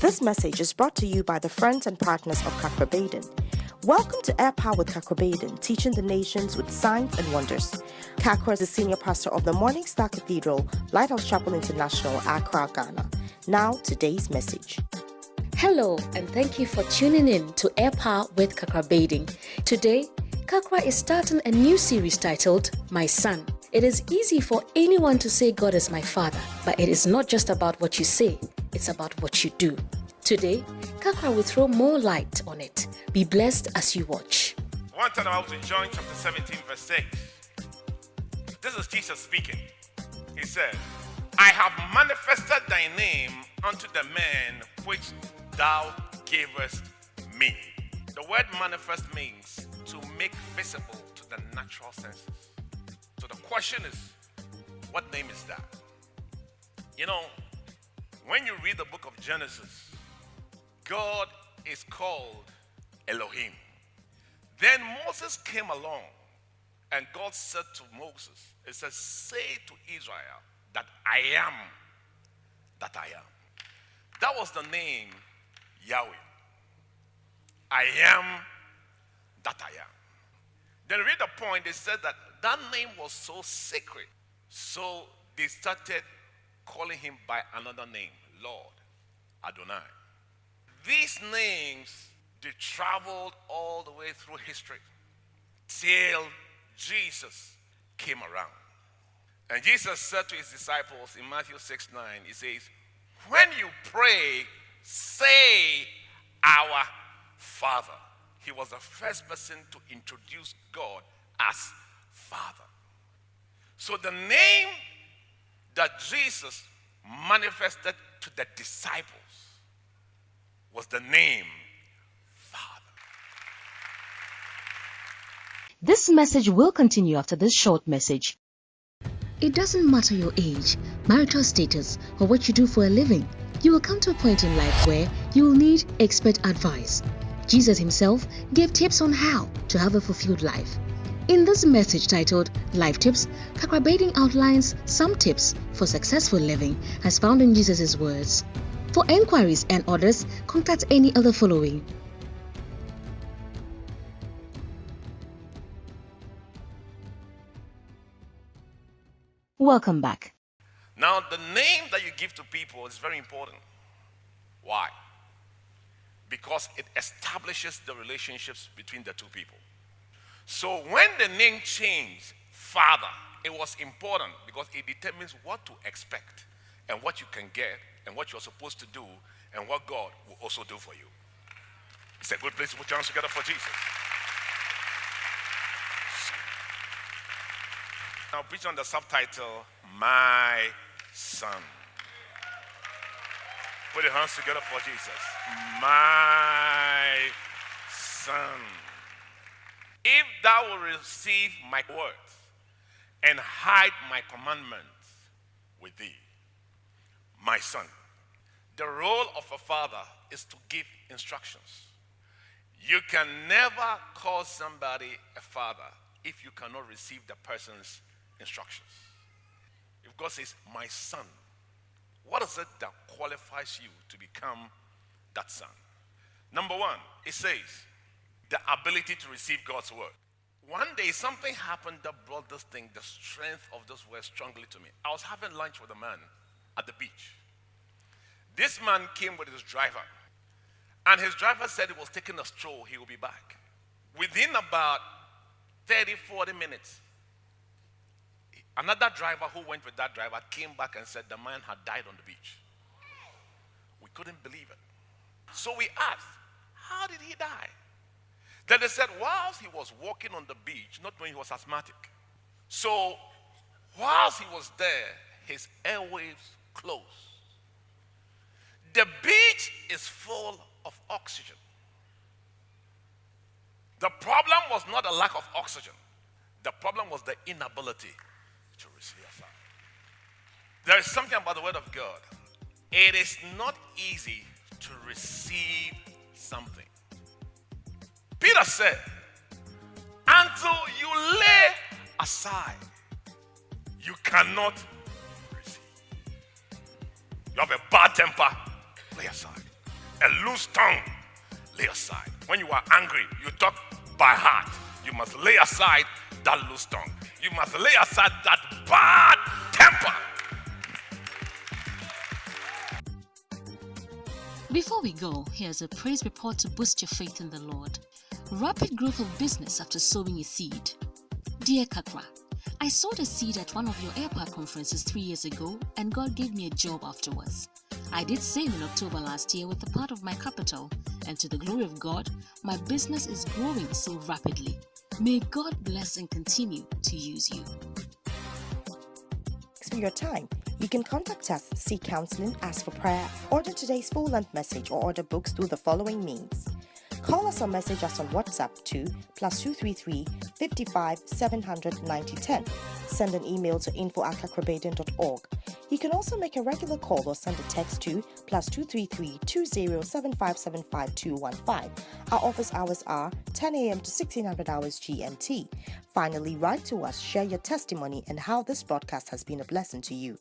This message is brought to you by the friends and partners of Kakra Baden. Welcome to Air Power with Kakra Baden, teaching the nations with signs and wonders. Kakra is the senior pastor of the Morning Star Cathedral, Lighthouse Chapel International, Accra, Ghana. Now, today's message. Hello, and thank you for tuning in to Air Power with Kakra Baden. Today, Kakra is starting a new series titled My Son. It is easy for anyone to say God is my father, but it is not just about what you say, it's about what you do. Today, Kakra will throw more light on it. Be blessed as you watch. One time out in John chapter 17 verse 6. This is Jesus speaking. He said, I have manifested thy name unto the man which thou gavest me. The word manifest means to make visible to the natural senses. So the question is, what name is that? You know, when you read the book of Genesis, God is called Elohim. Then Moses came along and God said to Moses, it says, say to Israel that I am that I am. That was the name Yahweh. I am that I am. Then read the point, they said that that name was so sacred. So they started calling him by another name, Lord Adonai. These names, they traveled all the way through history till Jesus came around. And Jesus said to his disciples in Matthew 6:9, he says, when you pray, say our Father. He was the first person to introduce God as Father. So the name that Jesus manifested to the disciples was the name Father. This message will continue after this short message. It doesn't matter your age, marital status, or what you do for a living. You will come to a point in life where you will need expert advice. Jesus himself gave tips on how to have a fulfilled life. In this message titled Life Tips, Kakra Baden outlines some tips for successful living as found in Jesus' words. For enquiries and orders, contact any other following. Welcome back. Now, the name that you give to people is very important. Why? Because it establishes the relationships between the two people. So when the name changed, Father, it was important because it determines what to expect and what you can get and what you're supposed to do and what God will also do for you. It's a good place to put your hands together for Jesus. Now preach on the subtitle, My Son. Put your hands together for Jesus. My Son. If thou will receive my words and hide my commandments with thee, my son. The role of a father is to give instructions. You can never call somebody a father if you cannot receive the person's instructions. If God says, my son, what is it that qualifies you to become that son? Number one, it says, the ability to receive God's word. One day, something happened that brought this thing, the strength of this word strongly to me. I was having lunch with a man at the beach. This man came with his driver. And his driver said he was taking a stroll, he will be back. Within about 30, 40 minutes, another driver who went with that driver came back and said the man had died on the beach. We couldn't believe it. So we asked, how did he die? Then they said, whilst he was walking on the beach, not knowing he was asthmatic. So, whilst he was there, his airwaves closed. The beach is full of oxygen. The problem was not a lack of oxygen. The problem was the inability to receive it. There is something about the word of God. It is not easy to receive something. Peter said, until you lay aside, you cannot receive. You have a bad temper, lay aside. A loose tongue, lay aside. When you are angry, you talk by heart. You must lay aside that loose tongue. You must lay aside that bad temper. Before we go, here's a praise report to boost your faith in the Lord. Rapid growth of business after sowing a seed. Dear Kakra, I sowed a seed at one of your AirPower conferences 3 years ago, and God gave me a job afterwards. I did same in October last year with a part of my capital, and to the glory of God, my business is growing so rapidly. May God bless and continue to use you. Thanks for your time. You can contact us, seek counseling, ask for prayer, order today's full-length message, or order books through the following means. Call us or message us on WhatsApp to +233 55 700 9010. Send an email to info@kakrabaden.org. You can also make a regular call or send a text to +233 20 7575 215. Our office hours are 10 a.m. to 1600 hours GMT. Finally, write to us, share your testimony and how this broadcast has been a blessing to you.